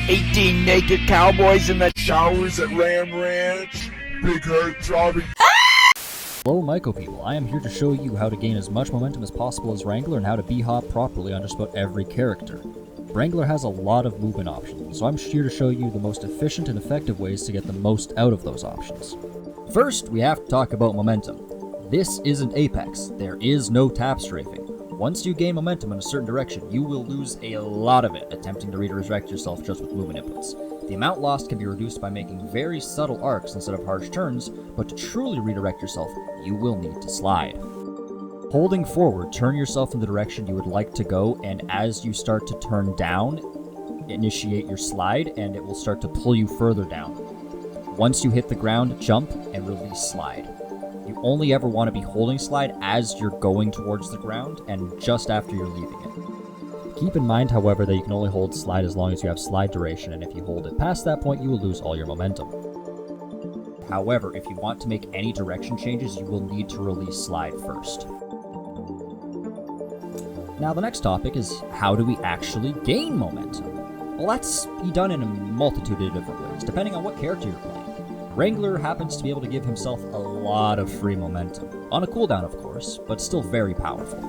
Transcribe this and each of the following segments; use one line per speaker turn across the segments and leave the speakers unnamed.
18 naked cowboys in the
showers at Ram Ranch. Big hurt driving.
Hello Myco people, I am here to show you how to gain as much momentum as possible as Wrangler and how to b-hop properly on just about every character. Wrangler has a lot of movement options, so I'm here to show you the most efficient and effective ways to get the most out of those options. First, we have to talk about momentum. This isn't Apex, there is no tap strafing. Once you gain momentum in a certain direction, you will lose a lot of it attempting to redirect yourself just with movement inputs. The amount lost can be reduced by making very subtle arcs instead of harsh turns, but to truly redirect yourself, you will need to slide. Holding forward, turn yourself in the direction you would like to go, and as you start to turn down, initiate your slide, and it will start to pull you further down. Once you hit the ground, jump and release slide. You only ever want to be holding slide as you're going towards the ground and just after you're leaving it. Keep in mind, however, that you can only hold slide as long as you have slide duration, and if you hold it past that point, you will lose all your momentum. However, if you want to make any direction changes, you will need to release slide first. Now the next topic is, how do we actually gain momentum? Well, that's be done in a multitude of different ways, depending on what character you're playing. Wrangler happens to be able to give himself a lot of free momentum, on a cooldown of course, but still very powerful.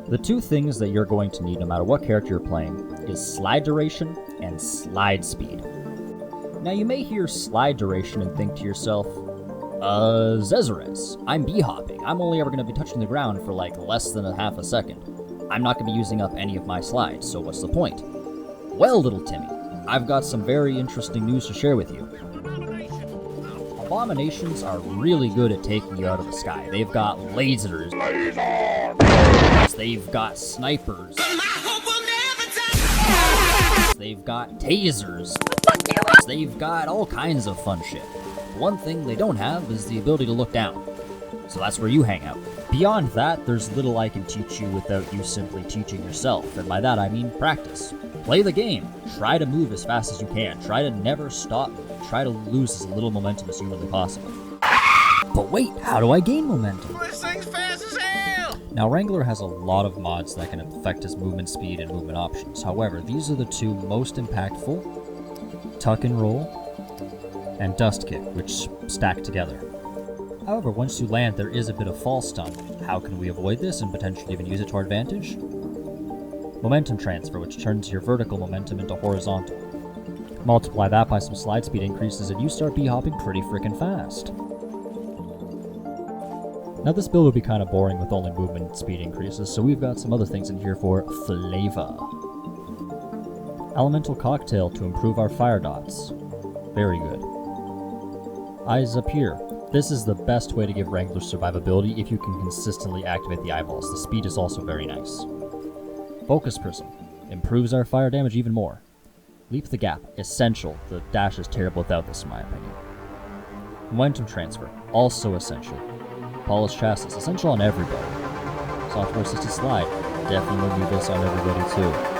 The two things that you're going to need no matter what character you're playing is slide duration and slide speed. Now you may hear slide duration and think to yourself, Zezarez, I'm b-hopping, I'm only ever going to be touching the ground for like less than a half a second. I'm not going to be using up any of my slides, so what's the point? Well, little Timmy, I've got some very interesting news to share with you. Abominations are really good at taking you out of the sky. They've got lasers, they've got snipers, they've got tasers, they've got all kinds of fun shit. One thing they don't have is the ability to look down, so that's where you hang out. Beyond that, there's little I can teach you without you simply teaching yourself, and by that I mean practice. Play the game. Try to move as fast as you can. Try to never stop moving. Try to lose as little momentum as humanly possible. But wait, how do I gain momentum?
This thing's fast as hell!
Now Wrangler has a lot of mods that can affect his movement speed and movement options. However, these are the two most impactful: tuck and roll and dust kick, which stack together. However, once you land, there is a bit of fall stun. How can we avoid this and potentially even use it to our advantage? Momentum transfer, which turns your vertical momentum into horizontal. Multiply that by some slide speed increases and you start b-hopping pretty freaking fast. Now this build would be kind of boring with only movement speed increases, so we've got some other things in here for flavor. Elemental cocktail to improve our fire dots. Very good. Eyes up here. This is the best way to give Wrangler survivability if you can consistently activate the eyeballs. The speed is also very nice. Focus Prism improves our fire damage even more. Leap the Gap, essential. The dash is terrible without this in my opinion. Momentum Transfer, also essential. Polished Chassis, essential on everybody. Software Assisted Slide, definitely need this on everybody too.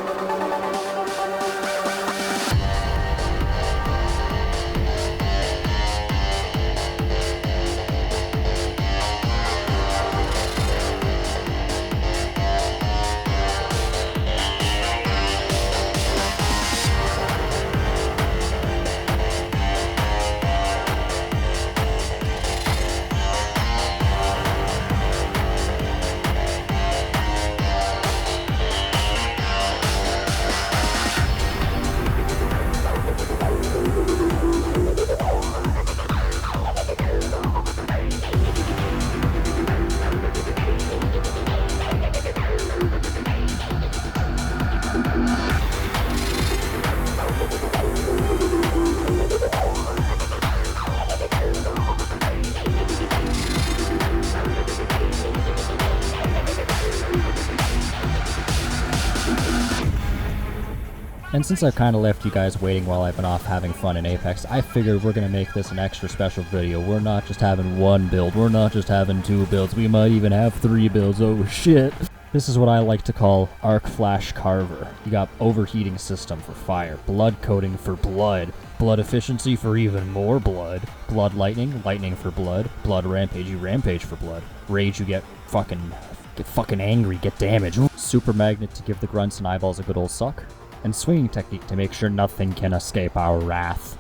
And since I've kind of left you guys waiting while I've been off having fun in Apex, I figured we're going to make this an extra special video. We're not just having one build, we're not just having two builds, we might even have 3 builds, oh shit. This is what I like to call Arc Flash Carver. You got overheating system for fire, blood coating for blood, blood efficiency for even more blood, blood lightning, lightning for blood, blood rampage, you rampage for blood, rage you get fucking angry, get damage, super magnet to give the grunts and eyeballs a good old suck, and swinging technique to make sure nothing can escape our wrath.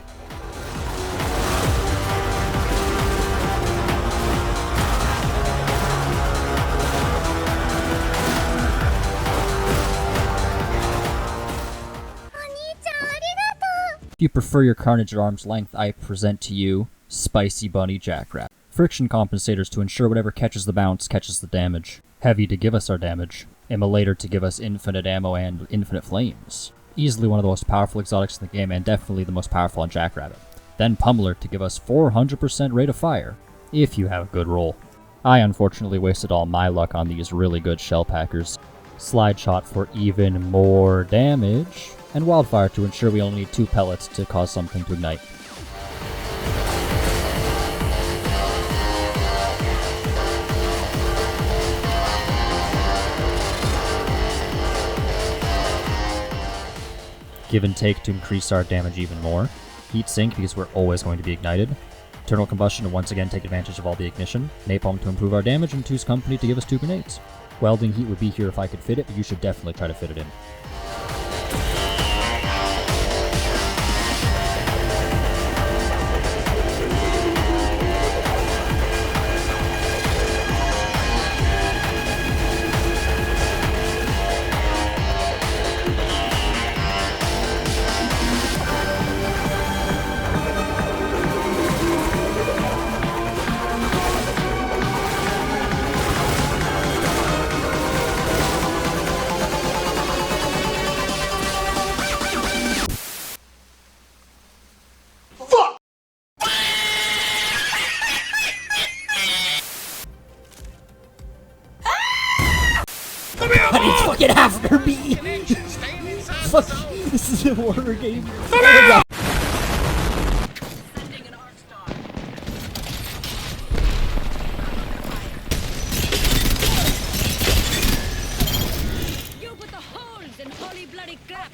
If you prefer your carnage at arm's length, I present to you Spicy Bunny Jackrabbit. Friction compensators to ensure whatever catches the bounce catches the damage. Heavy to give us our damage. Immolator to give us infinite ammo and infinite flames. Easily one of the most powerful exotics in the game and definitely the most powerful on Jackrabbit. Then Pummeler to give us 400% rate of fire, if you have a good roll. I unfortunately wasted all my luck on these really good shell packers. Slide Shot for even more damage, and Wildfire to ensure we only need 2 pellets to cause something to ignite. Give and Take to increase our damage even more. Heat Sink because we're always going to be ignited. Eternal Combustion to once again take advantage of all the ignition. Napalm to improve our damage, and Two's Company to give us 2 grenades. Welding Heat would be here if I could fit it, but you should definitely try to fit it in. He's fucking after me! Fuck, this is a horror game.
You put the holes in holy bloody crap!